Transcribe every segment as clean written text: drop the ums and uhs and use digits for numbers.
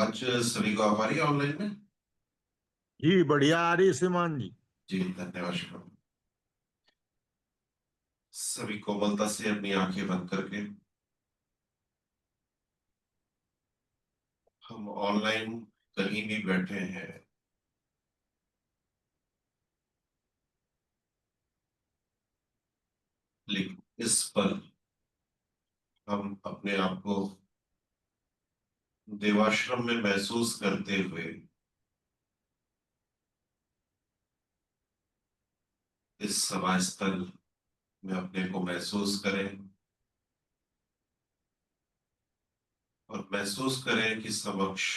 आवाज सभी को आ पा रही है ऑनलाइन में? जी बढ़िया आ रही है श्रीमान जी। जी धन्यवाद शुक्र। सभी कोमलता से अपनी आंखें बंद करके हम ऑनलाइन कहीं भी बैठे हैं, लेकिन इस पल हम अपने आप को देवाश्रम में महसूस करते हुए इस सभा स्थल में अपने को महसूस करें और महसूस करें कि समक्ष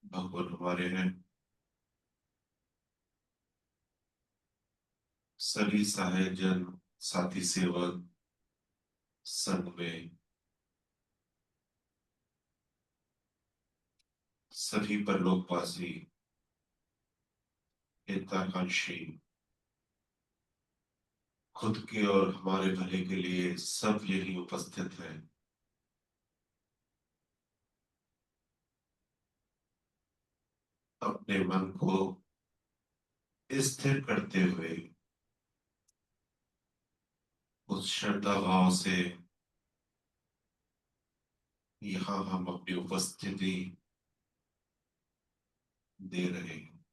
भगवान हमारे हैं। सभी सहायक जन, साथी सेवक संघ में सभी परलोकवासी हिताकांक्षी, खुद के और हमारे भले के लिए सब यही उपस्थित हैं। अपने मन को स्थिर करते हुए उस श्रद्धा भाव से यहाँ हम अपनी उपस्थिति दे रहे हैं।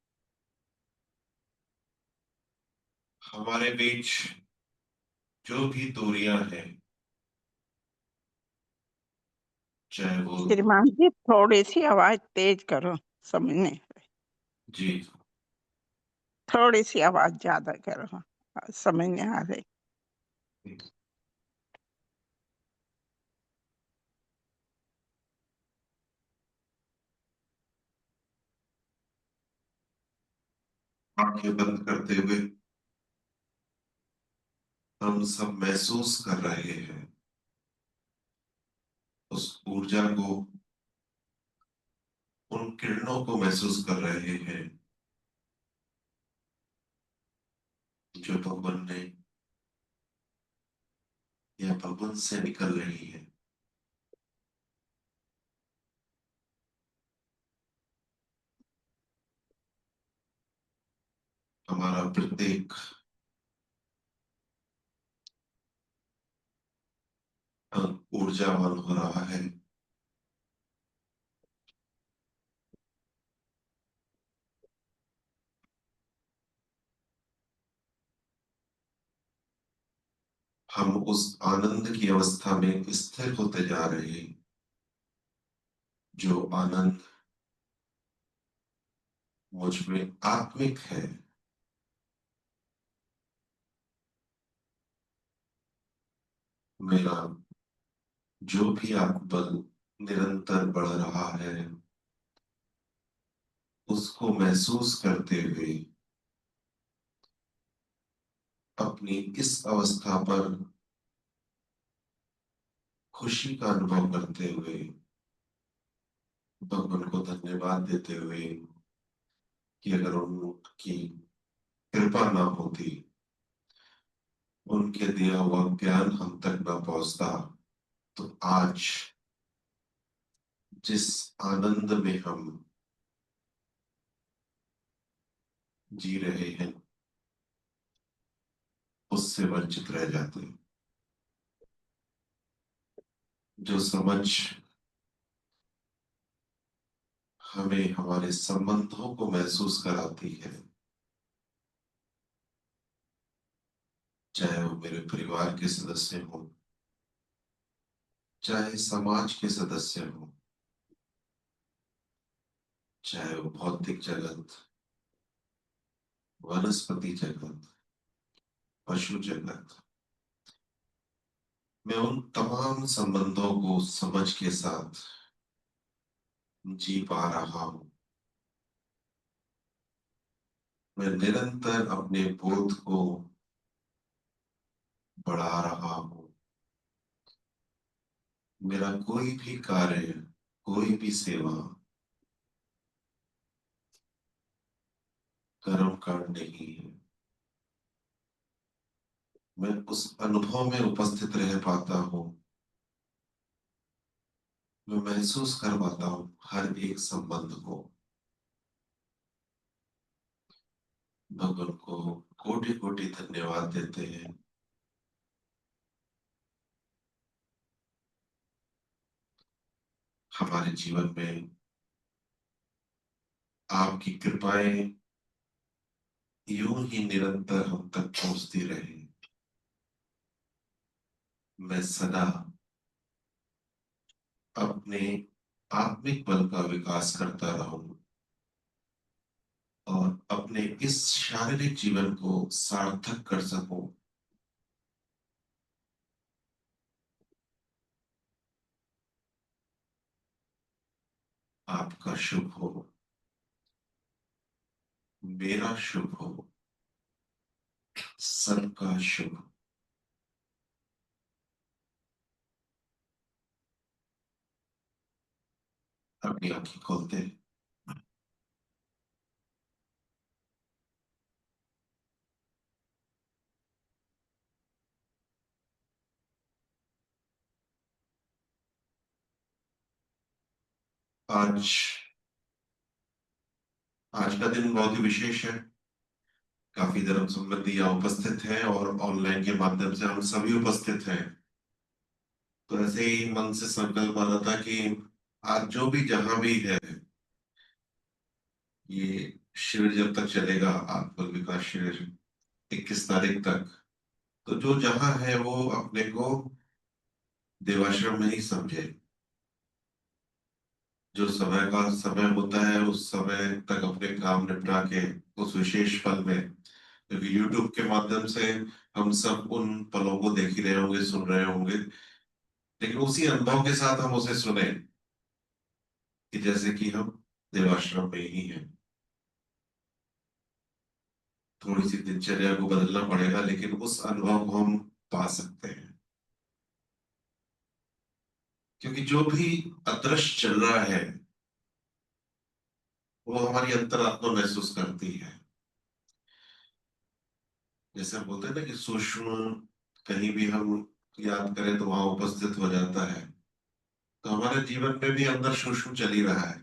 हमारे बीच जो भी दूरियां हैं, चाहे वो श्रीमान जी थोड़ी सी आवाज तेज करो, समझ नहीं। जी थोड़ी सी आवाज ज्यादा करो, समझ नहीं आ रही। आंखें बंद करते हुए हम सब महसूस कर रहे हैं उस ऊर्जा को, उन किरणों को महसूस कर रहे हैं जो भगवान ने या भगवान से निकल रही है। हमारा प्रत्येक अंग ऊर्जावान हो रहा है। हम उस आनंद की अवस्था में स्थिर होते जा रहे हैं, जो आनंद मुझ में आत्मिक है। मेरा जो भी आत्मबल निरंतर बढ़ रहा है, उसको महसूस करते हुए अपनी इस अवस्था पर खुशी का अनुभव करते हुए भगवान को धन्यवाद देते हुए कि अगर उनकी कृपा ना होती, उनके दिया हुआ ज्ञान हम तक ना पहुंचता, तो आज जिस आनंद में हम जी रहे हैं उससे वंचित रह जाते हैं। जो समझ हमें हमारे संबंधों को महसूस कराती है, चाहे वो मेरे परिवार के सदस्य हों, चाहे समाज के सदस्य हों, चाहे वो भौतिक जगत, वनस्पति जगत, पशु जगत, मैं उन तमाम संबंधों को समझ के साथ जी पा रहा हूं। मैं निरंतर अपने बोध को बढ़ा रहा हूं। मेरा कोई भी कार्य, कोई भी सेवा कर्म कांड नहीं है। मैं उस अनुभव में उपस्थित रह पाता हूं मैं महसूस कर पाता हूँ हर एक संबंध को। भगवान को कोटि कोटि धन्यवाद देते हैं। हमारे जीवन में आपकी कृपाएं यूं ही निरंतर हम तक पहुंचती रहे। मैं सदा अपने आत्मिक बल का विकास करता रहूं और अपने इस शारीरिक जीवन को सार्थक कर सकूं। आपका शुभ हो, मेरा शुभ हो, सबका शुभ। अपनी आंखें खोलते हैं। आज आज का दिन बहुत ही विशेष है। काफी धर्म संबंधी यहाँ उपस्थित हैं और ऑनलाइन के माध्यम से हम सभी उपस्थित हैं। तो ऐसे ही मन से संकल्प आ रहा था कि आज जो भी जहां भी है, ये शिविर जब तक चलेगा, आत्म विकास शिविर 21 तारीख तक, तो जो जहां है वो अपने को देवाश्रम में ही समझे। जो समय का समय होता है उस समय तक अपने काम निपटा के उस विशेष पल में, क्योंकि यूट्यूब के माध्यम से हम सब उन पलों को देख ही रहे होंगे, सुन रहे होंगे, लेकिन उसी अनुभव के साथ हम उसे सुने कि जैसे कि हम देवाश्रम में ही हैं। थोड़ी सी दिनचर्या को बदलना पड़ेगा, लेकिन उस अनुभव को हम पा सकते हैं। क्योंकि जो भी अदृश्य चल रहा है वो हमारी अंतरात्मा महसूस करती है। जैसे हम बोलते हैं ना कि सूक्ष्म कहीं भी हम याद करें तो वहां उपस्थित हो जाता है। तो हमारे जीवन में भी अंदर सूक्ष्म चल ही रहा है।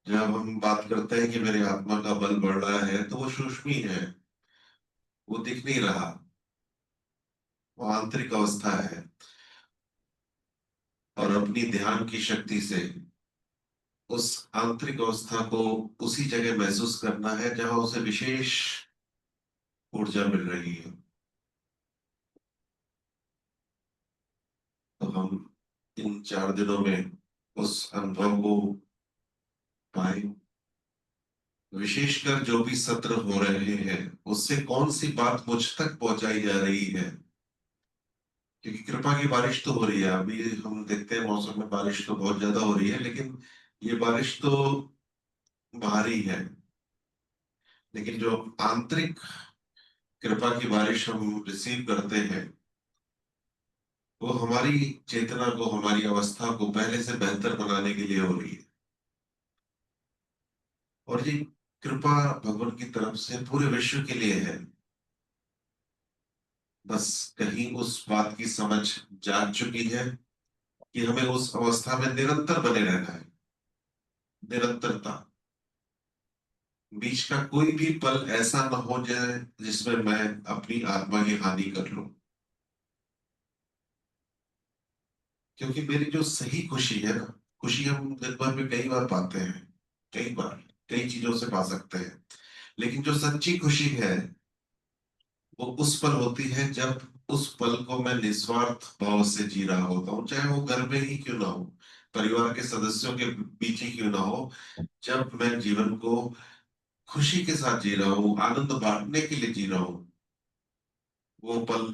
जब हम बात करते हैं कि मेरे आत्मा का बल बढ़ रहा है, तो वो सूक्ष्म ही है, वो दिख नहीं रहा, वो आंतरिक अवस्था है। और अपनी ध्यान की शक्ति से उस आंतरिक अवस्था को उसी जगह महसूस करना है जहां उसे विशेष ऊर्जा मिल रही है। तो हम इन 4 दिनों में उस अनुभव को पाए। विशेषकर जो भी सत्र हो रहे हैं, उससे कौन सी बात मुझ तक पहुंचाई जा रही है। क्योंकि कृपा की बारिश तो हो रही है, अभी हम देखते हैं मौसम में बारिश तो बहुत ज्यादा हो रही है, लेकिन ये बारिश तो बाहरी है। लेकिन जो आंतरिक कृपा की बारिश हम रिसीव करते हैं, वो हमारी चेतना को, हमारी अवस्था को पहले से बेहतर बनाने के लिए हो रही है। और ये कृपा भगवान की तरफ से पूरे विश्व के लिए है। बस कहीं उस बात की समझ जाग चुकी है कि हमें उस अवस्था में निरंतर बने रहना है। निरंतरता, बीच का कोई भी पल ऐसा ना हो जाए जिसमें मैं अपनी आत्मा की हानि कर लूं। क्योंकि मेरी जो सही खुशी है ना, खुशी हम दिन भर में कई बार पाते हैं, कई बार कई चीजों से पा सकते हैं, लेकिन जो सच्ची खुशी है वो उस पल होती है जब उस पल को मैं निस्वार्थ भाव से जी रहा होता हूँ, चाहे वो घर में ही क्यों ना हो, परिवार के सदस्यों के बीच ही क्यों ना हो। जब मैं जीवन को खुशी के साथ जी रहा हूँ, आनंद बांटने के लिए जी रहा हूँ, वो पल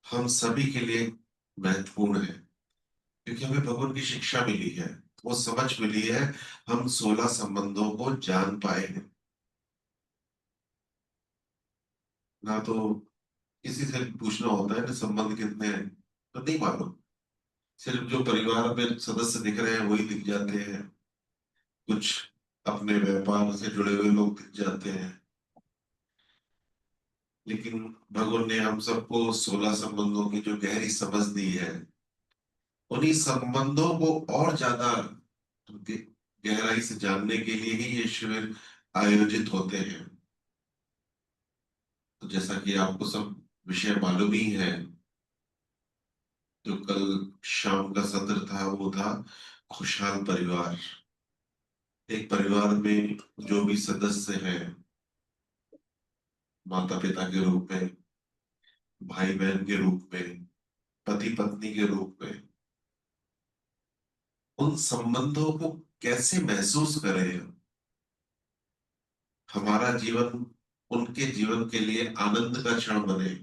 हम सभी के लिए महत्वपूर्ण है। क्योंकि हमें भगवान की शिक्षा मिली है, वो समझ मिली है, हम 16 संबंधों को जान पाए हैं। ना तो किसी से पूछना होता है ना संबंध कितने हैं, तो नहीं मालूम। सिर्फ जो परिवार में सदस्य दिख रहे हैं वही दिख जाते हैं। कुछ अपने व्यापार से जुड़े हुए लोग दिख जाते हैं। लेकिन भगवान ने हम सबको 16 संबंधों की जो गहरी समझ दी है, उन्हीं संबंधों को और ज्यादा गहराई से जानने के लिए ही ये शिविर आयोजित होते हैं। तो जैसा कि आपको सब विषय मालूम ही है, जो कल शाम का सत्र था वो था खुशहाल परिवार। एक परिवार में जो भी सदस्य हैं, माता पिता के रूप में, भाई बहन के रूप में, पति पत्नी के रूप में, उन संबंधों को कैसे महसूस करें, हमारा जीवन उनके जीवन के लिए आनंद का क्षण बने,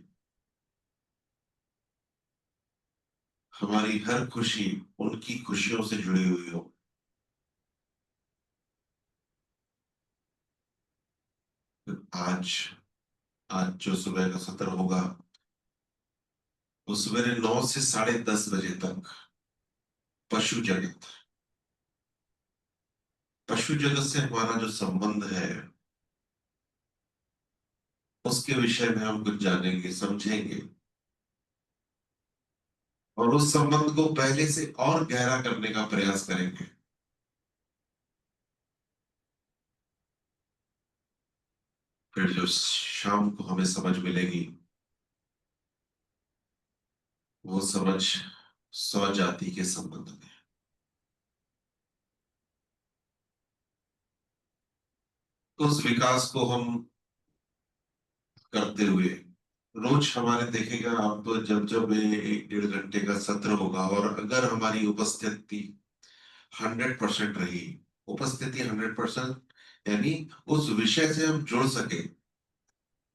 हमारी हर खुशी उनकी खुशियों से जुड़ी हुई हो। आज आज जो सुबह का सत्र होगा वो सवेरे 9 से 10:30 बजे तक पशु जगत, पशु जगत से हमारा जो संबंध है उसके विषय में हम कुछ जानेंगे, समझेंगे, और उस संबंध को पहले से और गहरा करने का प्रयास करेंगे। फिर जो शाम को हमें समझ मिलेगी वो समझ स्वजाति के संबंध में। तो उस विकास को हम करते हुए रोज हमारे देखेगा आप, जब जब ये 1-1.5 घंटे का सत्र होगा और अगर हमारी उपस्थिति 100% रही, उपस्थिति 100% यानी उस विषय से हम जुड़ सके,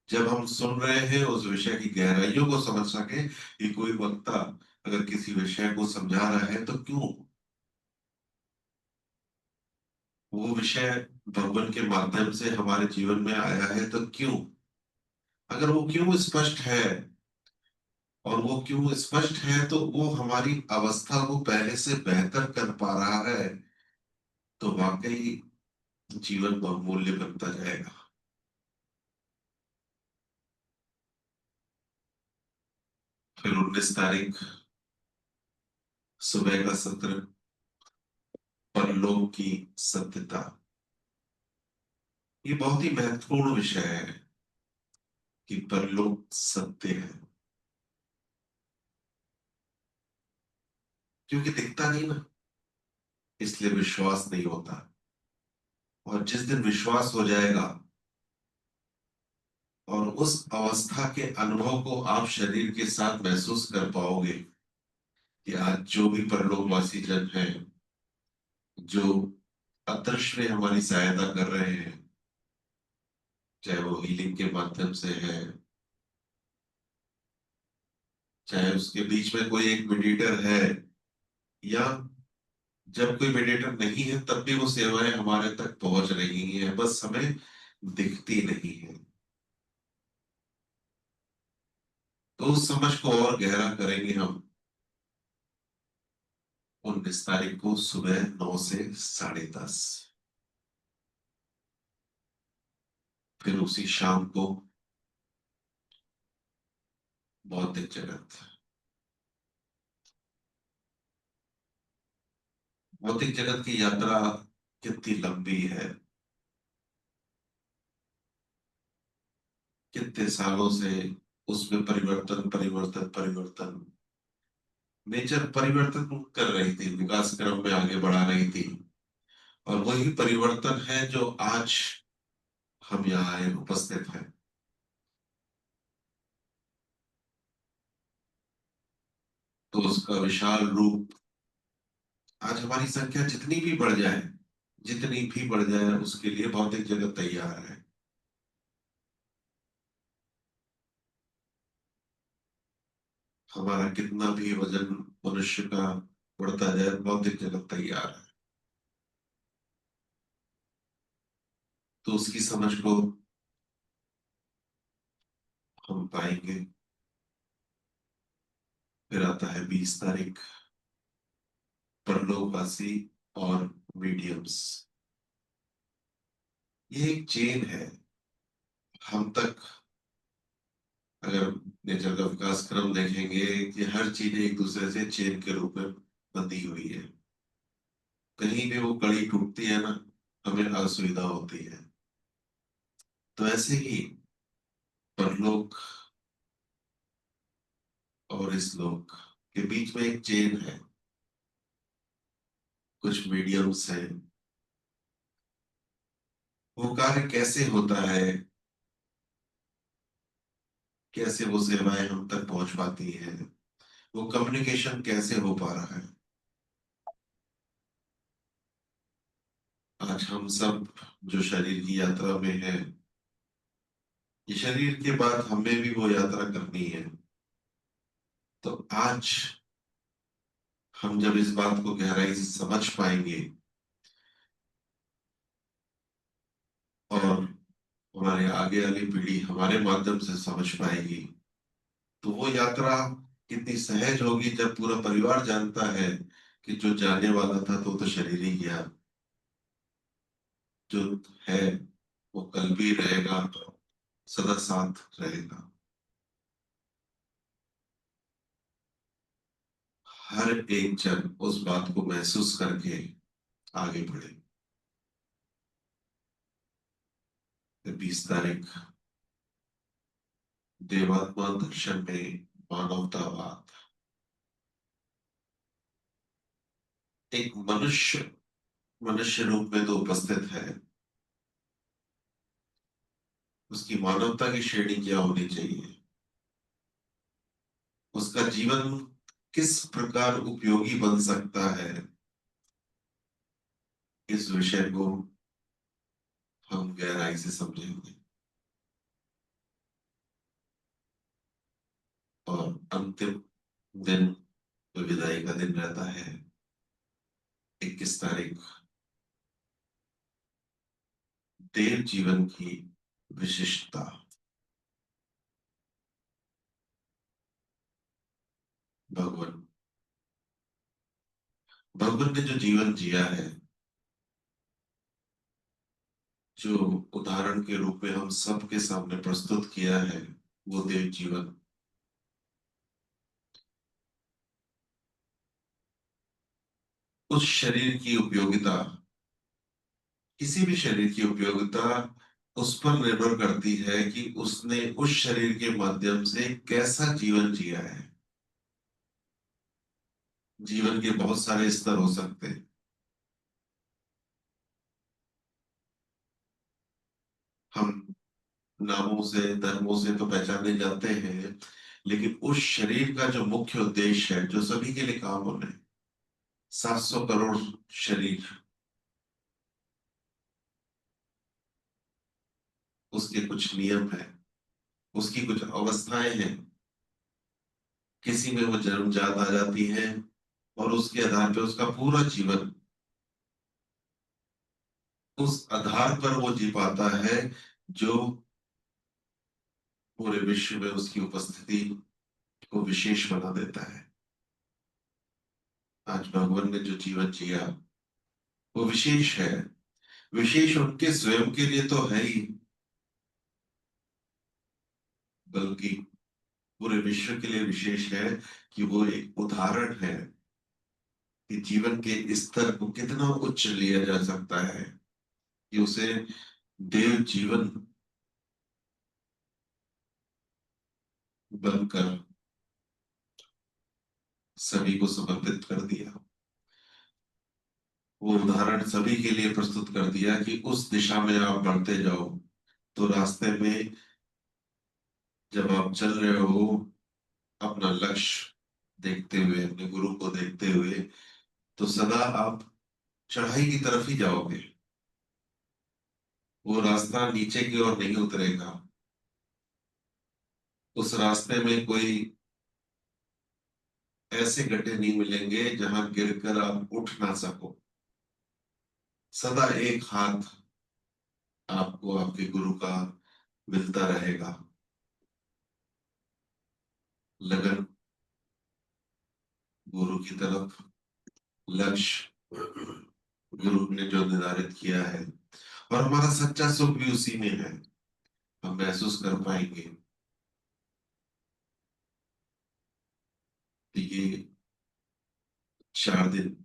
जब हम सुन रहे हैं उस विषय की गहराइयों को समझ सके कि कोई वक्ता अगर किसी विषय को समझा रहा है तो क्यों, वो विषय भगवान के माध्यम से हमारे जीवन में आया है तो क्यों, अगर वो क्यों स्पष्ट है, और वो क्यों स्पष्ट है तो वो हमारी अवस्था को पहले से बेहतर कर पा रहा है, तो वाकई जीवन बहुमूल्य बनता जाएगा। फिर 19 तारीख सुबह का सत्र, परलोक की सत्यता। ये बहुत ही महत्वपूर्ण विषय है कि परलोक सत्य है, क्योंकि दिखता नहीं ना, इसलिए विश्वास नहीं होता। और जिस दिन विश्वास हो जाएगा और उस अवस्था के अनुभव को आप शरीर के साथ महसूस कर पाओगे कि आज जो भी परलोकवासी जन हैं, जो अदृश्य में हमारी सहायता कर रहे हैं, चाहे वो हीलिंग के माध्यम से है, चाहे उसके बीच में कोई एक मेडिएटर है, या जब कोई मेडिएटर नहीं है तब भी वो सेवाएं हमारे तक पहुंच रही हैं, बस हमें दिखती नहीं है। तो उस समझ को और गहरा करेंगे हम 19 तारीख को सुबह 9 से 10:30। फिर उसी शाम को बौद्धिक जगत। भौतिक जगत की यात्रा कितनी लंबी है, कितने सालों से उसमें परिवर्तन परिवर्तन परिवर्तन, नेचर परिवर्तन कर रही थी, विकास क्रम में आगे बढ़ा रही थी, और वही परिवर्तन है जो आज हम यहाँ आए उपस्थित हैं। तो उसका विशाल रूप, आज हमारी संख्या जितनी भी बढ़ जाए, जितनी भी बढ़ जाए उसके लिए भौतिक जगत तैयार है। हमारा कितना भी वजन मनुष्य का बढ़ता जाए, भौतिक जगत तैयार है। तो उसकी समझ को हम पाएंगे। फिर आता है 20 तारीख, परलोकवासी और मीडियम्स। ये एक चेन है, हम तक अगर नेचर का विकास क्रम देखेंगे कि हर चीज एक दूसरे से चेन के रूप में बंधी हुई है। कहीं भी वो कड़ी टूटती है ना, हमें असुविधा होती है। तो ऐसे ही परलोक और इस लोक के बीच में एक चेन है, कुछ मीडियम्स हैं। वो कार्य कैसे होता है, कैसे वो सेवाएं हम तक पहुंच पाती हैं, वो कम्युनिकेशन कैसे हो पा रहा है। आज हम सब जो शरीर की यात्रा में है, ये शरीर के बाद हमें भी वो यात्रा करनी है। तो आज हम जब इस बात को गहराई से समझ पाएंगे और हमारे आगे वाली पीढ़ी हमारे माध्यम से समझ पाएगी, तो वो यात्रा कितनी सहज होगी जब पूरा परिवार जानता है कि जो जाने वाला था तो शरीर ही गया, जो है वो कल भी रहेगा, सदा साथ रहेगा। हर एक जन उस बात को महसूस करके आगे बढ़े। 20 तारीख देवात्मा दर्शन में मानवतावाद, एक मनुष्य मनुष्य रूप में तो उपस्थित है, उसकी मानवता की श्रेणी क्या होनी चाहिए, उसका जीवन किस प्रकार उपयोगी बन सकता है, इस विषय को हम गहराई से समझेंगे। और अंतिम दिन जो विदाई का दिन रहता है, 21 तारीख, देव जीवन की विशिष्टता। भगवान भगवान ने जो जीवन जिया है, जो उदाहरण के रूप में हम सबके सामने प्रस्तुत किया है, वो देव जीवन उस शरीर की उपयोगिता, किसी भी शरीर की उपयोगिता उस पर निर्भर करती है कि उसने उस शरीर के माध्यम से कैसा जीवन जिया है। जीवन के बहुत सारे स्तर हो सकते हैं। हम नामों से धर्मों से तो पहचाने जाते हैं, लेकिन उस शरीर का जो मुख्य उद्देश्य है, जो सभी के लिए काम होने, 700 करोड़ शरीर, उसके कुछ नियम है, उसकी कुछ अवस्थाएं हैं। किसी में वो जन्मजात आ जाती है और उसके आधार पर उसका पूरा जीवन उस आधार पर वो जी पाता है, जो पूरे विश्व में उसकी उपस्थिति को विशेष बना देता है। आज भगवान ने जो जीवन जिया वो विशेष है। विशेष उनके स्वयं के लिए तो है ही, बल्कि पूरे विश्व के लिए विशेष है कि वो एक उदाहरण है कि जीवन के स्तर को कितना उच्च लिया जा सकता है, कि उसे देव जीवन बनकर सभी को समर्पित कर दिया। वो उदाहरण सभी के लिए प्रस्तुत कर दिया कि उस दिशा में आप बढ़ते जाओ। तो रास्ते में जब आप चल रहे हो, अपना लक्ष्य देखते हुए, अपने गुरु को देखते हुए, तो सदा आप चढ़ाई की तरफ ही जाओगे। वो रास्ता नीचे की ओर नहीं उतरेगा। उस रास्ते में कोई ऐसे गड्ढे नहीं मिलेंगे जहां गिरकर आप उठ ना सको। सदा एक हाथ आपको आपके गुरु का मिलता रहेगा। लगन गुरु की तरफ, लक्ष्य गुरु ने जो निर्धारित किया है, और हमारा सच्चा सुख भी उसी में है। हम महसूस कर पाएंगे कि ये 4 दिन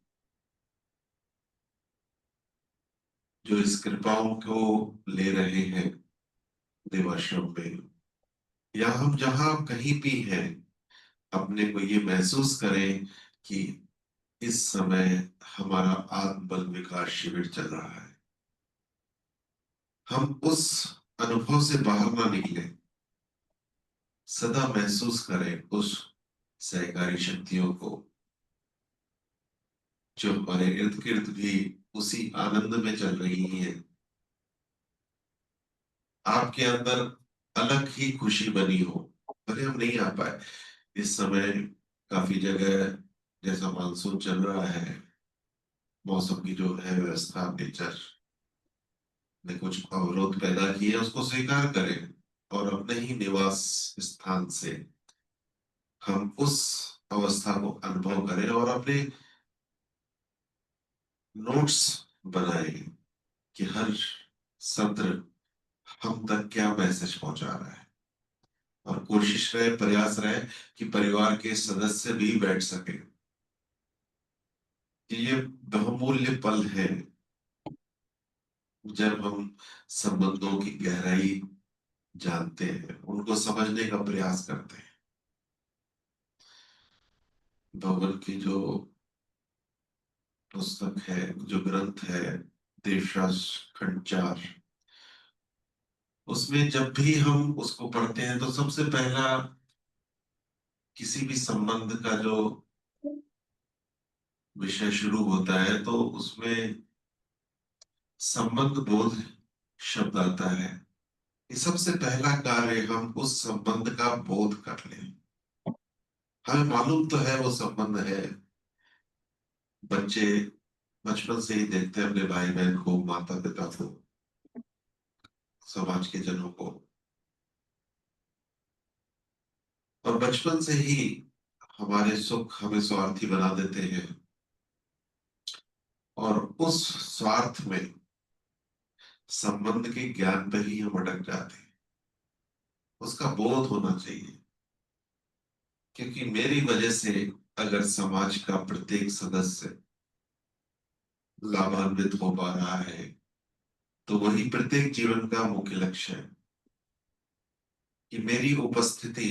जो इस कृपाओं को ले रहे हैं देवाश्रम में, या हम जहां कहीं भी हैं, अपने को ये महसूस करें कि इस समय हमारा आत्म बल विकास शिविर चल रहा है। हम उस अनुभव से बाहर ना निकले, सदा महसूस करें उस सहकारी शक्तियों को जो हमारे इर्द गिर्द भी उसी आनंद में चल रही है। आपके अंदर अलग ही खुशी बनी हो, भले हम नहीं आ पाए इस समय। काफी जगह जैसा मानसून चल रहा है, मौसम की जो है व्यवस्था, नेचर ने कुछ अवरोध पैदा किए, उसको स्वीकार करें और अपने ही निवास स्थान से हम उस अवस्था को अनुभव करें और अपने नोट्स बनाएं कि हर सत्र हम तक क्या मैसेज पहुंचा रहा है। और कोशिश रहे, प्रयास रहे कि परिवार के सदस्य भी बैठ सके, कि ये बहुमूल्य पल है जब हम संबंधों की गहराई जानते हैं, उनको समझने का प्रयास करते हैं। भगवान की जो पुस्तक है, जो ग्रंथ है, देवशास्त्र खंड 4, उसमें जब भी हम उसको पढ़ते हैं तो सबसे पहला किसी भी संबंध का जो विषय शुरू होता है तो उसमें संबंध बोध शब्द आता है कि सबसे पहला कार्य हम उस संबंध का बोध कर लें। हमें मालूम तो है वो संबंध है, बच्चे बचपन से ही देखते हैं अपने भाई बहन को, माता पिता को, समाज के जनों को, और बचपन से ही हमारे सुख हमें स्वार्थी बना देते हैं और उस स्वार्थ में संबंध के ज्ञान पर ही हम अटक जाते हैं। उसका बोध होना चाहिए, क्योंकि मेरी वजह से अगर समाज का प्रत्येक सदस्य लाभान्वित हो पा रहा है तो वही प्रत्येक जीवन का मुख्य लक्ष्य है, कि मेरी उपस्थिति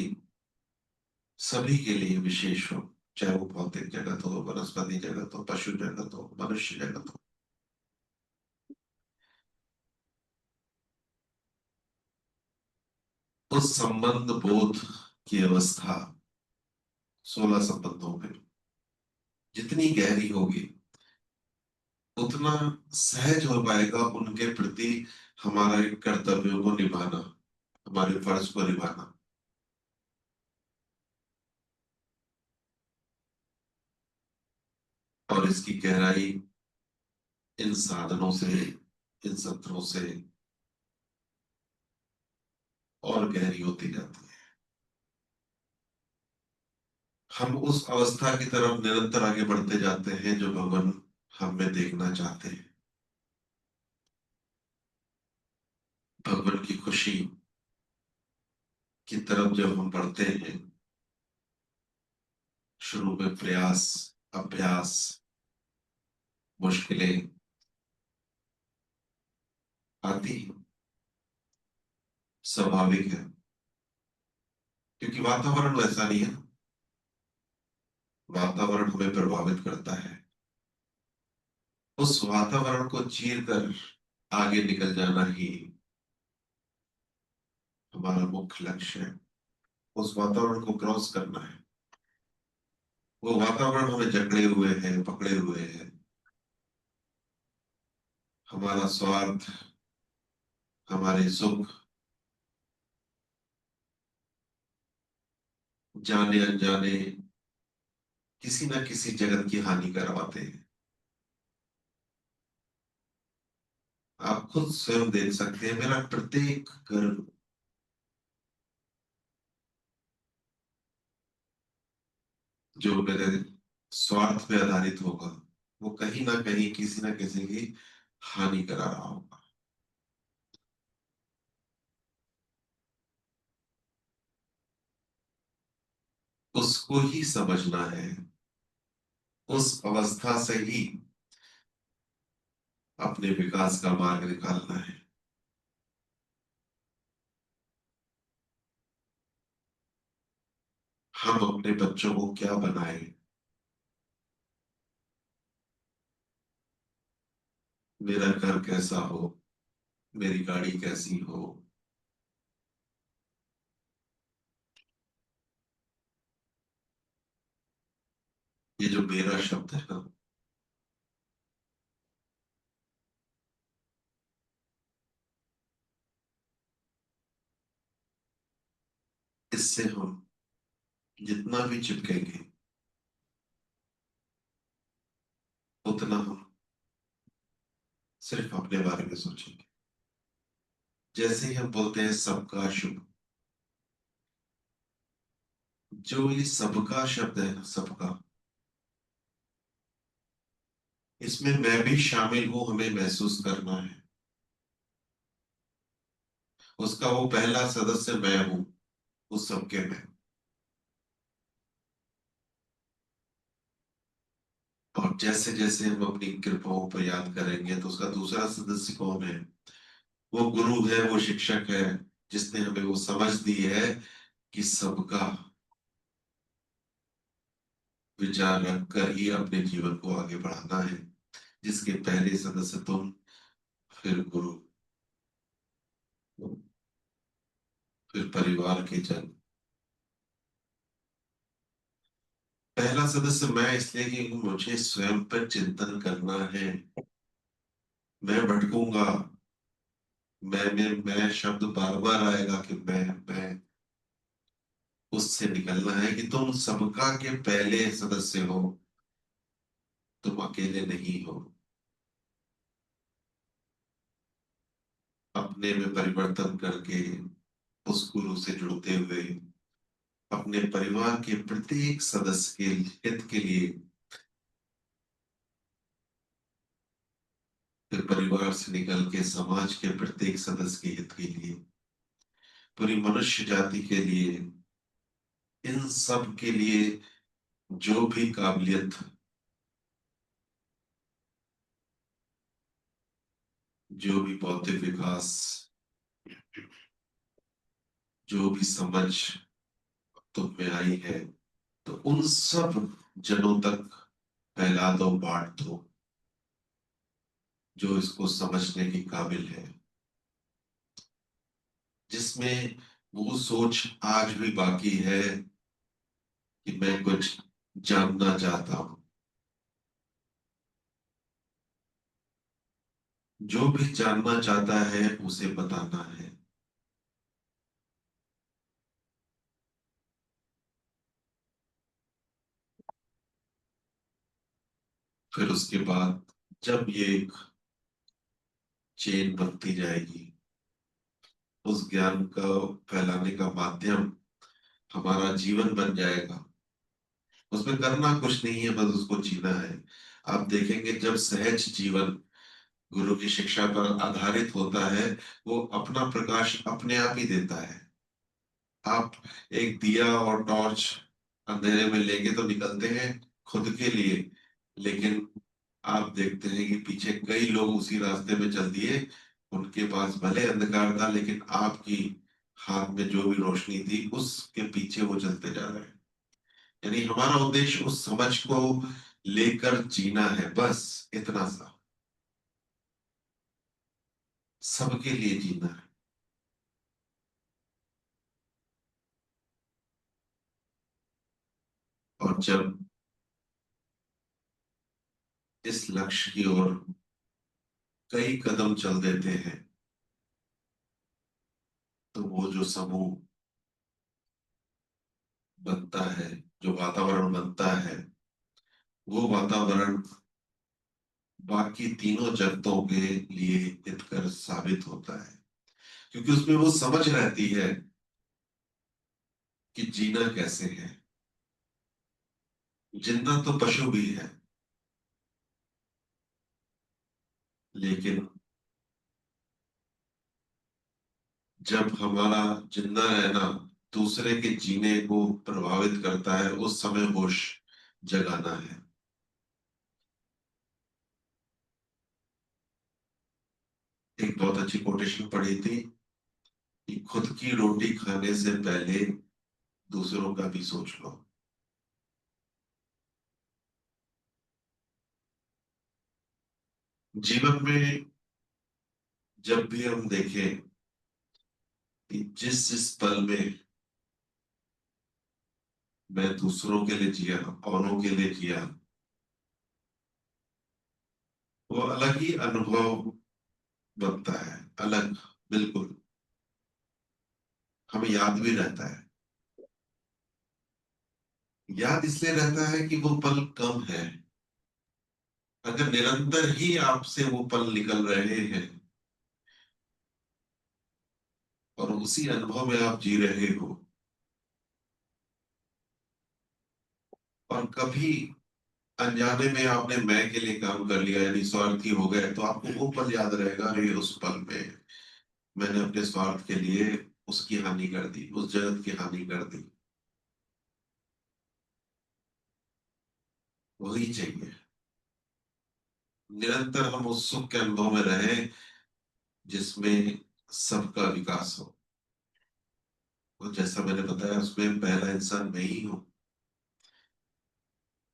सभी के लिए विशेष हो, चाहे वो भौतिक जगत हो, वनस्पति जगत हो, पशु जगत हो, मनुष्य जगत हो। उस संबंध बोध की अवस्था 16 संबंधों में जितनी गहरी होगी, उतना सहज हो पाएगा उनके प्रति हमारे कर्तव्यों को निभाना, हमारे फर्ज को निभाना। और इसकी गहराई इन साधनों से, इन सत्रों से और गहरी होती जाती है। हम उस अवस्था की तरफ निरंतर आगे बढ़ते जाते हैं जो भगवान हम में देखना चाहते हैं। भगवान की खुशी की तरफ जब हम बढ़ते हैं, शुरू में प्रयास, अभ्यास, मुश्किलें आती हैं, स्वाभाविक है, क्योंकि वातावरण वैसा नहीं है। वातावरण हमें प्रभावित करता है, उस वातावरण को चीर कर आगे निकल जाना ही हमारा मुख्य लक्ष्य है। उस वातावरण को क्रॉस करना है। वो वातावरण हमें जकड़े हुए है, पकड़े हुए है। हमारा स्वार्थ, हमारे सुख जाने अनजाने किसी न किसी जगत की हानि करवाते हैं। आप खुद स्वयं देख सकते हैं, मेरा प्रत्येक कर्म जो मेरे स्वार्थ पे आधारित होगा, वो कहीं ना कहीं किसी न किसी की हानि करा रहा होगा। उसको ही समझना है, उस अवस्था से ही अपने विकास का मार्ग निकालना है। हम अपने बच्चों को क्या बनाए, मेरा घर कैसा हो, मेरी गाड़ी कैसी हो, ये जो मेरा शब्द है ना, इससे हम जितना भी चिपकेंगे उतना हम सिर्फ अपने बारे में सोचेंगे। जैसे ही हम बोलते हैं सबका शुभ, जो ये सबका शब्द है ना, सबका, इसमें मैं भी शामिल हूं, हमें महसूस करना है। उसका वो पहला सदस्य मैं हूं, उस सबके में। और जैसे जैसे हम अपनी कृपाओं पर याद करेंगे तो उसका दूसरा सदस्य कौन है? वो गुरु है, वो शिक्षक है, जिसने हमें वो समझ दी है कि सबका विचार रखकर ही अपने जीवन को आगे बढ़ाना है। जिसके पहले सदस्य तुम, फिर गुरु, फिर परिवार के जन। पहला सदस्य मैं इसलिए कि मुझे स्वयं पर चिंतन करना है। मैं भटकूंगा, मैं शब्द बार बार आएगा कि मैं, उससे निकलना है कि तुम सबका के पहले सदस्य हो, तुम अकेले नहीं हो। अपने में परिवर्तन करके उस गुरु से जुड़ते हुए अपने परिवार के प्रत्येक सदस्य के हित के लिए, फिर परिवार से निकल के समाज के प्रत्येक सदस्य के हित के लिए, पूरी मनुष्य जाति के लिए, इन सब के लिए जो भी काबिलियत, जो भी बौद्धिक विकास, जो भी समझ तुम में आई है, तो उन सब जनों तक फैला दो, बांट दो, जो इसको समझने के काबिल है, जिसमें वो सोच आज भी बाकी है कि मैं कुछ जानना चाहता हूं। जो भी जानना चाहता है उसे बताना है। फिर उसके बाद जब ये एक चेन बनती जाएगी, उस ज्ञान का फैलाने का माध्यम हमारा जीवन बन जाएगा। उसमें करना कुछ नहीं है, बस उसको जीना है। आप देखेंगे जब सहज जीवन गुरु की शिक्षा पर आधारित होता है, वो अपना प्रकाश अपने आप ही देता है। आप एक दिया और टॉर्च अंधेरे में लेके तो निकलते हैं खुद के लिए, लेकिन आप देखते हैं कि पीछे कई लोग उसी रास्ते में चल दिए। उनके पास भले अंधकार था, लेकिन आपकी हाथ में जो भी रोशनी थी उसके पीछे वो चलते जा रहे हैं। यानी हमारा उद्देश्य उस समझ को लेकर जीना है, बस इतना सा, सबके लिए जीना है। और जब इस लक्ष्य की ओर कई कदम चल देते हैं, तो वो जो समूह बनता है, जो वातावरण बनता है, वो वातावरण बाकी तीनों जगतों के लिए हितकर साबित होता है। क्योंकि उसमें वो समझ रहती है कि जीना कैसे है। जिंदा तो पशु भी है, लेकिन जब हमारा जिंदा रहना दूसरे के जीने को प्रभावित करता है, उस समय होश जगाना है। एक बहुत अच्छी कोटेशन पढ़ी थी कि खुद की रोटी खाने से पहले दूसरों का भी सोच लो। जीवन में जब भी हम देखें कि जिस जिस पल में मैं दूसरों के लिए जिया, औरों के लिए जिया, वो अलग ही अनुभव बनता है। अलग, बिल्कुल। हमें याद भी रहता है। याद इसलिए रहता है कि वो पल कम है। अगर निरंतर ही आपसे वो पल निकल रहे हैं और उसी अनुभव में आप जी रहे हो, और कभी अनजाने में आपने मैं के लिए काम कर लिया, यानी स्वार्थी हो गए, तो आपको वो पल याद रहेगा, अरे उस पल में मैंने अपने स्वार्थ के लिए उसकी हानि कर दी, उस जगत की हानि कर दी। वही चाहिए। निरंतर हम उस सुख के अनुभव में रहे जिसमें सबका विकास हो। और जैसा मैंने बताया, उसमें पहला इंसान मैं ही हूं।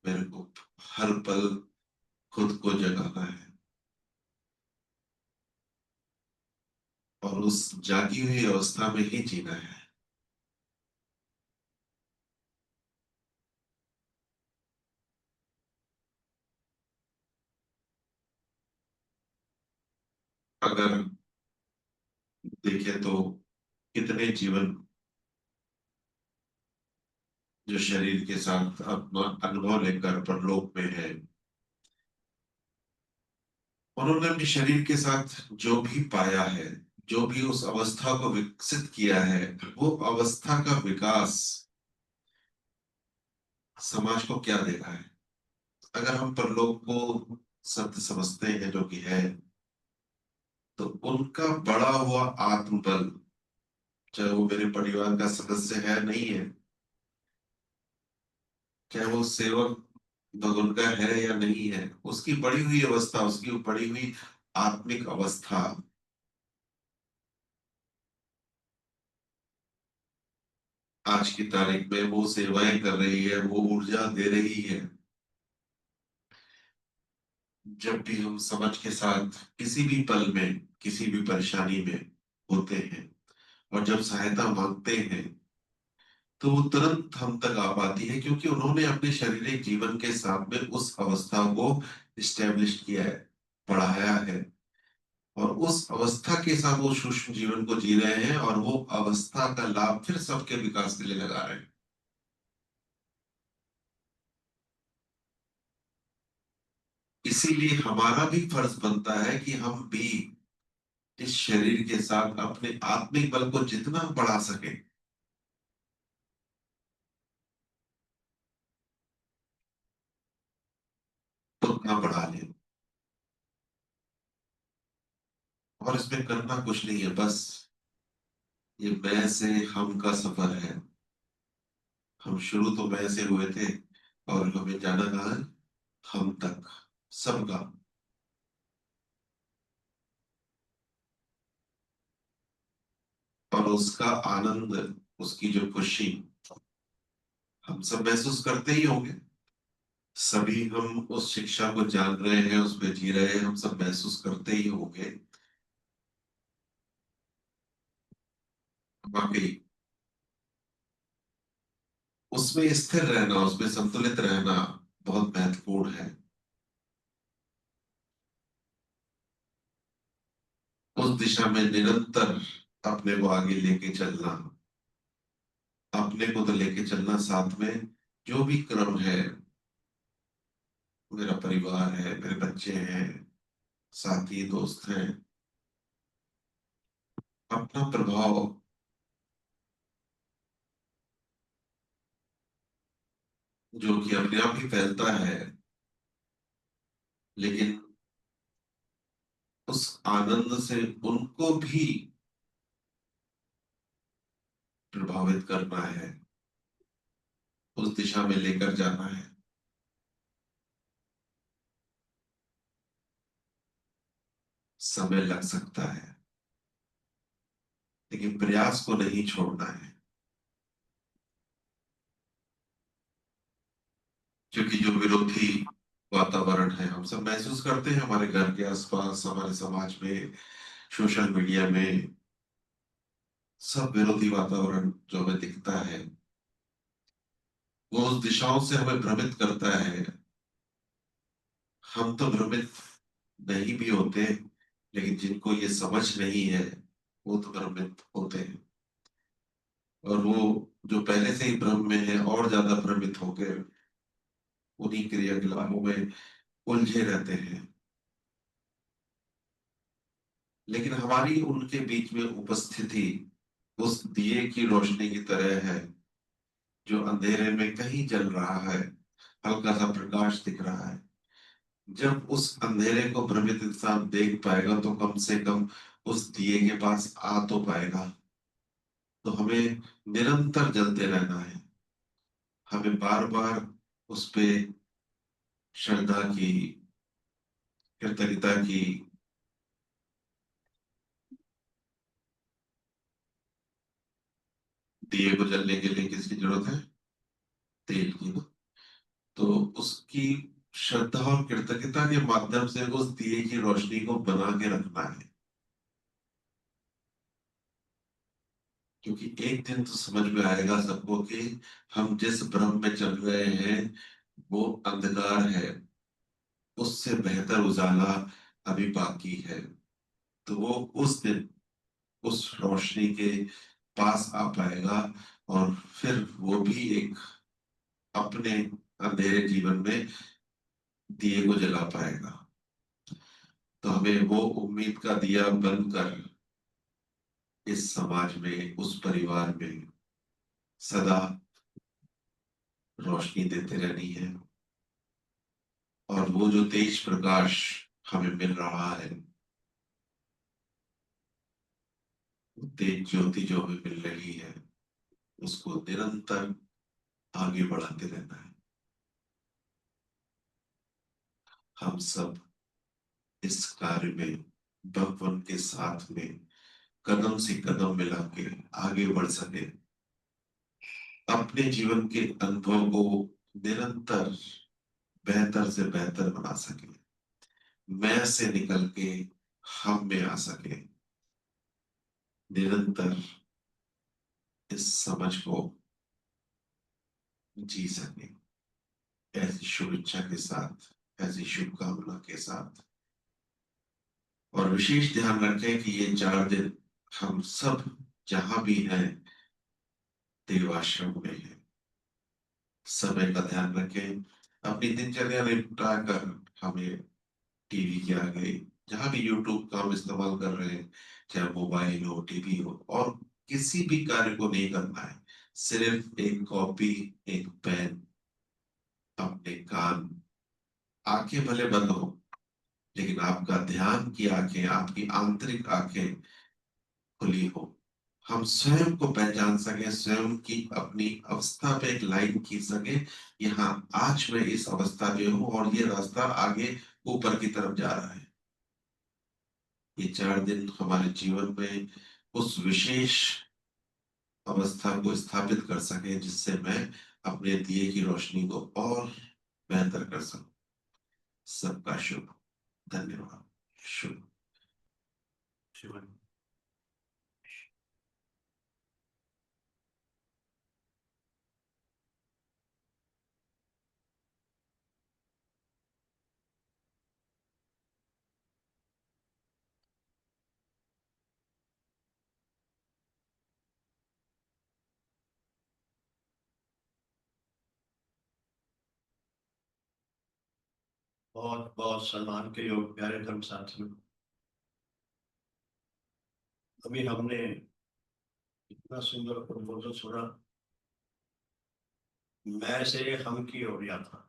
मेरे को हर पल खुद को जगाना है, और उस जागी हुई अवस्था में ही जीना है। अगर देखें तो कितने जीवन जो शरीर के साथ अपना अनुभव लेकर परलोक में है, उन्होंने अपने शरीर के साथ जो भी पाया है, जो भी उस अवस्था को विकसित किया है, वो अवस्था का विकास समाज को क्या दे रहा है। अगर हम परलोक को सत्य समझते हैं, जो कि है, तो उनका बढ़ा हुआ आत्मबल, चाहे वो मेरे परिवार का सदस्य है नहीं है, चाहे वो सेवक भगवान का है या नहीं है, उसकी बढ़ी हुई अवस्था, उसकी बढ़ी हुई आत्मिक अवस्था आज की तारीख में वो सेवाएं कर रही है, वो ऊर्जा दे रही है। जब भी हम समझ के साथ किसी भी पल में, किसी भी परेशानी में होते हैं, और जब सहायता मांगते हैं, तो वो तुरंत हम तक आ पाती है, क्योंकि उन्होंने अपने शारीरिक जीवन के साथ में उस अवस्था को स्टेब्लिश किया है, बढ़ाया है, और उस अवस्था के साथ वो सूक्ष्म जीवन को जी रहे हैं, और वो अवस्था का लाभ फिर सबके विकास के लिए लगा रहे हैं। इसीलिए हमारा भी फर्ज बनता है कि हम भी इस शरीर के साथ अपने आत्मिक बल को जितना बढ़ा सके उतना बढ़ा लें। और इसमें करना कुछ नहीं है, बस ये मैं से हम का सफर है। हम शुरू तो मैं से हुए थे, और हमें जाना कहाँ है? हम तक, सबका। और उसका आनंद, उसकी जो खुशी हम सब महसूस करते ही होंगे। सभी हम उस शिक्षा को जान रहे हैं, उसमें जी रहे हैं, हम सब महसूस करते ही होंगे। वाकई उसमें स्थिर रहना, उसमें संतुलित रहना बहुत महत्वपूर्ण है। उस दिशा में निरंतर अपने को आगे लेके चलना, अपने को तो लेके चलना, साथ में जो भी क्रम है, मेरा परिवार है, मेरे बच्चे हैं, साथी दोस्त हैं, अपना प्रभाव जो कि अपने आप ही फैलता है, लेकिन उस आनंद से उनको भी प्रभावित करना है, उस दिशा में लेकर जाना है। समय लग सकता है, लेकिन प्रयास को नहीं छोड़ना है। क्योंकि जो विरोधी वातावरण है हम सब महसूस करते हैं, हमारे घर के आसपास, हमारे समाज में, सोशल मीडिया में, सब विरोधी वातावरण जो हमें दिखता है वो उस दिशाओं से हमें भ्रमित करता है। हम तो भ्रमित नहीं भी होते, लेकिन जिनको ये समझ नहीं है वो तो भ्रमित होते हैं, और वो जो पहले से ही भ्रम में है और ज्यादा भ्रमित होकर उन्हीं क्रियाकलापों में उलझे रहते हैं। लेकिन हमारी उनके बीच में उपस्थिति उस दिए की रोशनी की तरह है जो अंधेरे में कहीं जल रहा है, हल्का सा प्रकाश दिख रहा है। जब उस अंधेरे को भ्रमित इंसान देख पाएगा तो कम से कम उस दिए के पास आ तो पाएगा। तो हमें निरंतर जलते रहना है, हमें बार बार उस पे श्रद्धा की, कृतज्ञता की, दिए को जलने के लिए किसकी जरूरत है? तेल की ना। तो उसकी श्रद्धा और कृतज्ञता के माध्यम से उस दिए की रोशनी को बना के रखना है। क्योंकि एक दिन तो समझ में आएगा सबको कि हम जिस भ्रम में चल रहे हैं वो अंधकार है, उससे बेहतर उजाला अभी बाकी है। तो वो उस दिन उस रोशनी के पास आ पाएगा, और फिर वो भी एक अपने अंधेरे जीवन में दिए को जला पाएगा। तो हमें वो उम्मीद का दिया बनकर इस समाज में, उस परिवार में सदा रोशनी देते रहनी है। और वो जो तेज प्रकाश हमें मिल रहा है, वो तेज ज्योति जो हमें मिल रही है, उसको निरंतर आगे बढ़ाते रहना है। हम सब इस कार्य में भगवान के साथ में कदम से कदम मिला के आगे बढ़ सके, अपने जीवन के अनुभव को निरंतर बेहतर से बेहतर बना सके, मैं से निकल के हम में आ सके, निरंतर इस समझ को जी सके। ऐसी शुभ इच्छा के साथ, ऐसी शुभकामना के साथ, और विशेष ध्यान रखें कि ये 4 दिन हम सब जहां भी हैं देवाश्रम में हैं। समय का ध्यान रखें, अपनी दिनचर्या निपटा कर हमें टीवी के आगे, जहां भी यूट्यूब का हम इस्तेमाल कर रहे हैं, चाहे मोबाइल हो, टीवी हो, और किसी भी कार्य को नहीं करना है। सिर्फ एक कॉपी, एक पेन, अपने कान, आंखें भले बंद हो, लेकिन आपका ध्यान की आंखें, आपकी आंतरिक आंखें खुली हो। हम स्वयं को पहचान सके, स्वयं की अपनी अवस्था पे एक लाइन खींच सके, यहाँ आज मैं इस अवस्था पे हूं और ये रास्ता आगे ऊपर की तरफ जा रहा है। ये 4 दिन हमारे जीवन में उस विशेष अवस्था को स्थापित कर सके जिससे मैं अपने दिए की रोशनी को और बेहतर कर सकूं। सबका शुभ, धन्यवाद। शुभ शुभ। बहुत बहुत सम्मान के योग प्यारे धर्म साथियों, अभी हमने इतना सुंदर प्रबोधन सुना। मैं से हम की ओर यात्रा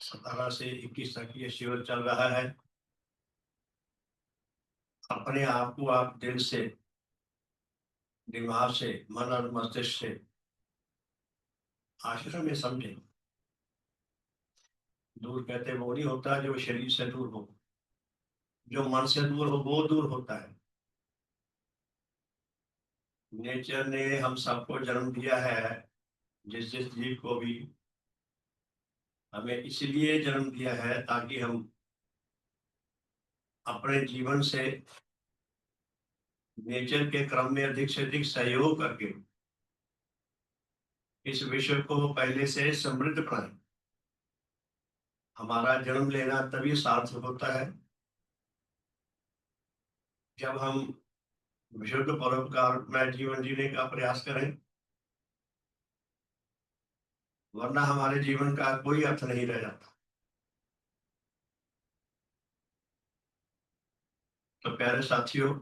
17 से 21 तक ये शिविर चल रहा है। अपने आप को आप दिल से, दिमाग से, मन और मस्तिष्क से आश्रम में समझें। दूर कहते वो नहीं होता जो शरीर से दूर हो, जो मन से दूर हो वो दूर होता है। नेचर ने हम सबको जन्म दिया है, जिस जिस जीव को भी हमें इसलिए जन्म दिया है ताकि हम अपने जीवन से नेचर के क्रम में अधिक से अधिक सहयोग करके इस विश्व को पहले से समृद्ध बनाए। हमारा जन्म लेना तभी सार्थक होता है जब हम विशुद्ध परोपकार में जीवन जीने का प्रयास करें, वरना हमारे जीवन का कोई अर्थ नहीं रह जाता। तो प्यारे साथियों,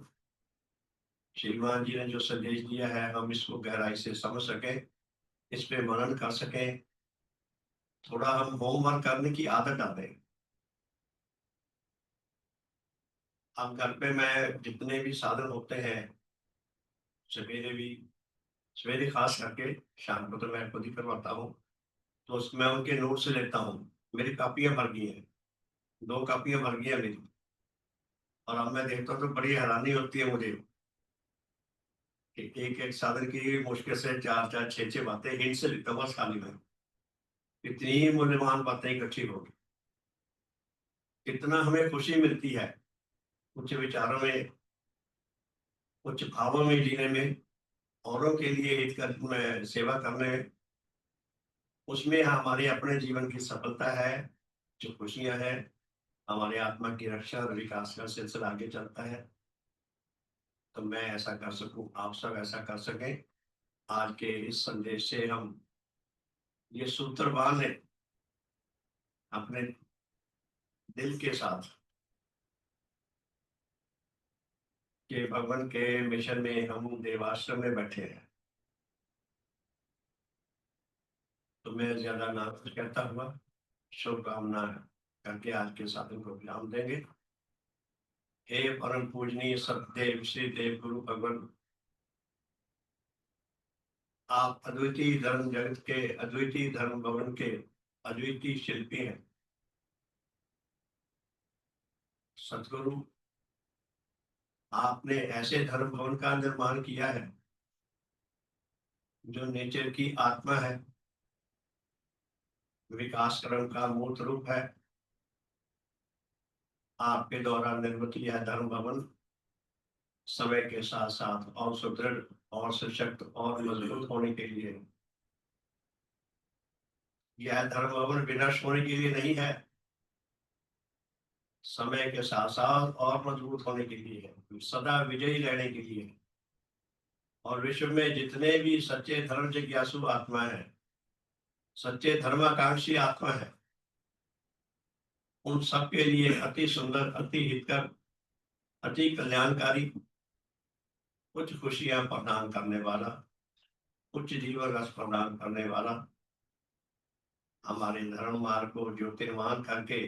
श्रीमान जी ने जो संदेश दिया है हम इसको गहराई से समझ सकें, इस पे मनन कर सकें, थोड़ा हम होमवर्क करने की आदत डालें। अब घर पे मैं जितने भी साधन होते हैं, सवेरे खास करके, शाम को तो मैं खुद ही करवाता हूँ, तो उसमें उनके नोट्स लेता हूँ। मेरी कापियां भर गई हैं, 2 कापियां भर गई हैं मेरी। और अब मैं देखता हूँ तो बड़ी हैरानी होती है मुझे कि एक एक साधन की मुश्किल से 4 4 6 6 बातें हिंट से लिखता हुआ खाली में, इतनी मूल्यवान बातें इकट्ठी होगी। कितना हमें खुशी मिलती है उच्च विचारों में, उच्च भावों में जीने में, औरों के लिए हित में सेवा करने में। उसमें हमारे अपने जीवन की सफलता है, जो खुशियां हैं, हमारे आत्मा की रक्षा और विकास का सिलसिला आगे चलता है। तो मैं ऐसा कर सकूं, आप सब ऐसा कर सकें। आज के इस संदेश से हम ये सूत्र बांध लें अपने दिल के साथ कि भगवान के मिशन में हम देवाश्रम में बैठे हैं। तो मैं ज्यादा ना कुछ कहता हुआ शुभकामना करके आज के साधन को विराम देंगे। हे परम पूजनीय सतदेव श्री देव गुरु भगवान, आप अद्वितीय धर्म जगत के, अद्वितीय धर्म भवन के अद्वितीय शिल्पी हैं। सतगुरु, आपने ऐसे धर्म भवन का निर्माण किया है जो नेचर की आत्मा है, विकास क्रम का मूर्त रूप है। आपके द्वारा निर्मित यह धर्म भवन समय के साथ साथ और सुदृढ़ और सशक्त और मजबूत होने के लिए, यह धर्म भवन विनष्ट होने के लिए नहीं है, समय के साथ साथ और मजबूत होने के लिए है, सदा विजयी रहने के लिए। और विश्व में जितने भी सच्चे धर्म जिज्ञासु आत्मा है, सच्चे धर्माकांक्षी आत्मा है, उन सबके लिए अति सुंदर, अति हितकर, अति कल्याणकारी, उच्च खुशियां प्रदान करने वाला, उच्च जीवन रस प्रदान करने वाला, हमारे धर्म मार्ग को ज्योतिर्मान करके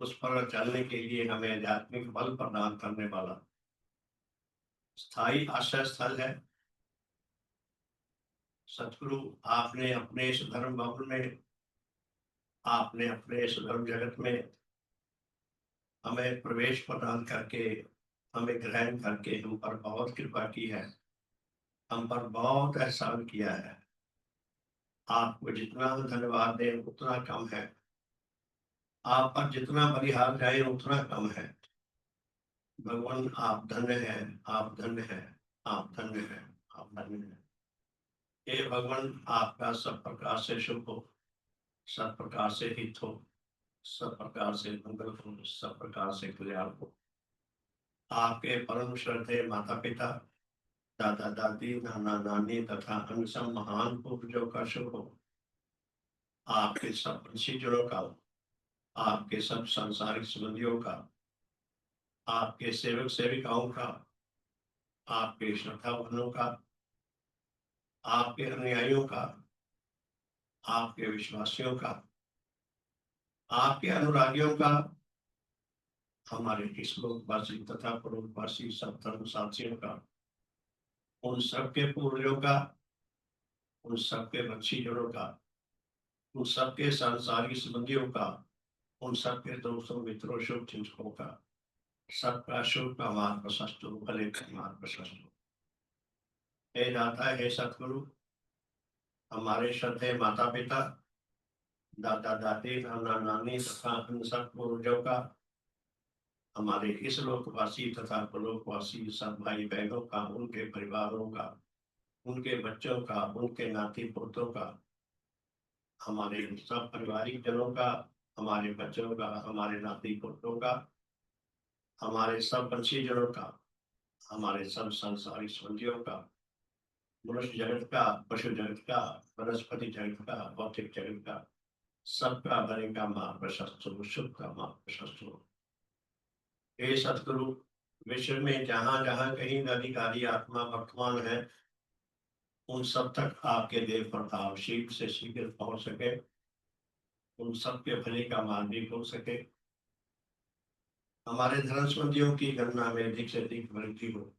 उस पर चलने के लिए हमें आध्यात्मिक बल प्रदान करने वाला स्थायी आश्रय स्थल है। सतगुरु, आपने अपने इस धर्म भवन में, आपने अपने इस धर्म जगत में हमें प्रवेश प्रदान करके, हमें ग्रहण करके हम पर बहुत कृपा की है, हम पर बहुत एहसान किया है। आपको जितना धन्यवाद दें उतना कम है, आप पर जितना बलिहार जाए उतना कम है। भगवान, आप धन्य हैं, आप धन्य हैं, आप धन्य हैं, आप धन्य हैं। हे भगवान, आपका सब प्रकार से शुभ हो, सब प्रकार से हित हो, सब प्रकार से मंगल हो, सब प्रकार से कल्याण हो। आपके परम श्रद्धेय माता पिता, दादा दादी, नाना नानी तथा अन्य सब महान पूर्वजों का शुभ हो। आपके सब वंशीजनों का, आपके सब सांसारिक संबंधियों का, आपके सेवक सेविकाओं का, आपके श्रद्धावानों का, आपके अनुयायियों का, आपके विश्वासियों का, आपके अनुरागियों का, हमारे इस लोकवासी तथा परोपवासी सब धर्म साथियों का, उन सबके पूर्वजों का, उन सबके वंशीजनों का, उन सबके सांसारिक संबंधियों का, उन सबके दोस्तों मित्रों शुभ चिंतकों का सबका शुभ का मार्ग प्रशस्त हो, भले का मार्ग प्रशस्त हो। हे दाता, हे सतगुरु, हमारे श्रद्धेय माता पिता, दादा दादी, नाना नानी तथा हम सब पूर्वजों का, हमारे इस लोकवासी तथा परलोकवासी सब भाई बहनों का, उनके परिवारों का, उनके बच्चों का, उनके नाती पोतों का, हमारे सब पारिवारिक जनों का, हमारे बच्चों का, हमारे नाती पोतों का, हमारे सब वंशीजनों का, हमारे सब संसारी संबंधियों का, मनुष्य जगत का, पशु जगत का, वनस्पति जगत का, भौतिक जगत का, सबका भले का मार्ग प्रशस्त हो, शुभ का मार्ग प्रशस्त हो। हे सतगुरु, विश्व में जहां जहां कहीं अधिकारी आत्मा वर्तमान है, उन सब तक आपके देव प्रताप शीघ्र से शीघ्र पहुंच सके, उन सबके भले का मार्ग भी हो सके, हमारे धर्म संबंधियों की गणना में अधिक से अधिक वृद्धि हो,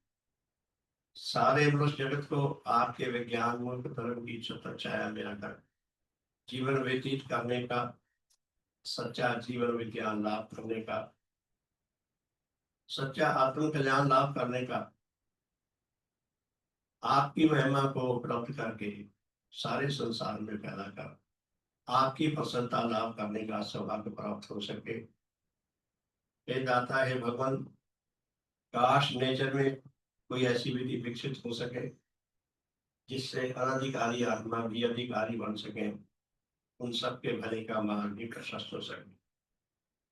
सारे मनुष्य जगत को आपके विज्ञान मूर्ख धर्म की छत्र छाया में आकर जीवन व्यतीत करने का, सच्चा जीवन विज्ञान लाभ करने का, सच्चा आत्म कल्याण लाभ करने का, आपकी महिमा को उपलब्ध करके सारे संसार में फैला कर आपकी प्रसन्नता लाभ करने का सौभाग्य प्राप्त हो सके। हे दाता, हे भगवान, काश नेचर में कोई ऐसी विधि विकसित हो सके जिससे अनधिकारी आत्मा भी अधिकारी बन सके, उन सबके भले का मार्ग भी प्रशस्त हो सके,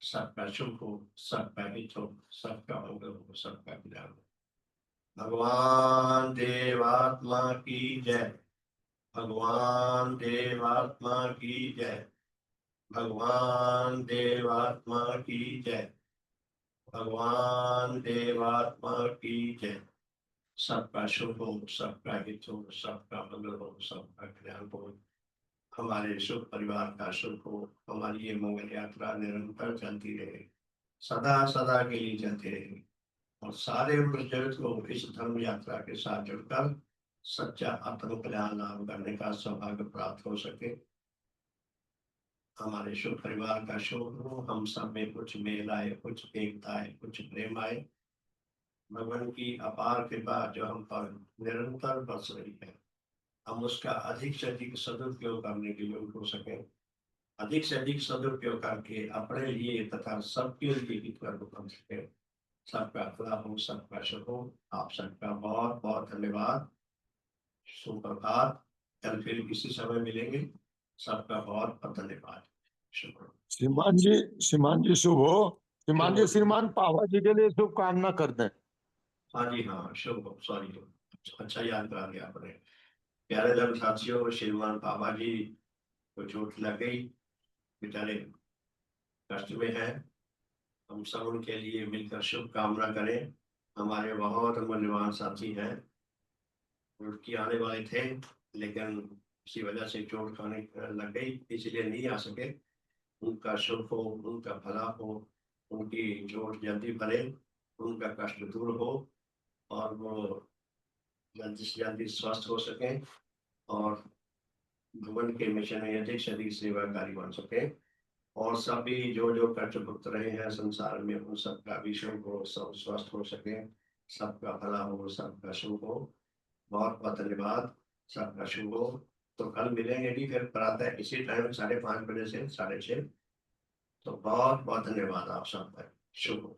सबका शुभ हो, सबका हित हो, सबका मंगल हो, सबका कल्याण हो। भगवान देवात्मा की जय, भगवान देवात्मा की जय, भगवान देवात्मा की जय, भगवान देवात्मा की जय। सबका शुभ हो, सबका हित हो, सबका मंगल हो, सबका कल्याण हो, हमारे शुभ परिवार का शुभ हो, हमारी ये मंगल यात्रा निरंतर चलती रहे, सदा सदा के लिए चलती रहे, और सारे जगत को इस धर्म यात्रा के साथ जुड़कर सच्चा आत्म कल्याण लाभ करने का सौभाग्य प्राप्त हो सके। हमारे शुभ परिवार का शुभ हो, हम सब में कुछ मेल आए, कुछ एकता आए, कुछ प्रेम आए। भगवान की अपार कृपा जो हम पर निरंतर बरस रही है, हम उसका अधिक से अधिक सदुपयोग करने के योग्य हो सके, अधिक से अधिक सदुपयोग करके अपने लिए तथा सबके लिए हितकर बन सके। सबका भला हो, सबका शुभ हो। आप सबका बहुत बहुत धन्यवाद। सुप्रभात। कल फिर किसी समय मिलेंगे। सबका बहुत बहुत धन्यवाद। शुक्र। श्रीमान जी शुभ हो। श्रीमान जी, शुभ। श्रीमान पावा जी के लिए शुभकामना कर दें। हाँ जी, हाँ, शुभ हो। सॉरी, अच्छा याद करा दिया आपने। प्यारे धर्म साथियों, श्रीमान बाबा जी को चोट लग गई, बेचारे कष्ट में है। हम सब उनके लिए मिलकर शुभ कामना करें। हमारे बहुत मूल्यवान साथी हैं, उनकी आने वाले थे, लेकिन किसी वजह से चोट खाने लग गई, इसलिए नहीं आ सके। उनका शुभ हो, उनका भला हो, उनकी चोट जल्दी भरे, उनका कष्ट दूर हो, और वो जल्दी से जल्दी स्वस्थ हो सके, और भगवान के मिशन में अधिक से अधिक सेवाकारी बन सके, और सभी जो जो कष्ट भुगत रहे हैं संसार में, उन सबका भी शुभ हो, सब स्वस्थ हो सके, सबका भला हो, सबका शुभ हो। बहुत बहुत धन्यवाद। सबका शुभ हो। तो कल मिलेंगे भी फिर प्रातः इसी टाइम 5:30 बजे से 6:30। तो बहुत बहुत धन्यवाद आप सबका। शुभ हो।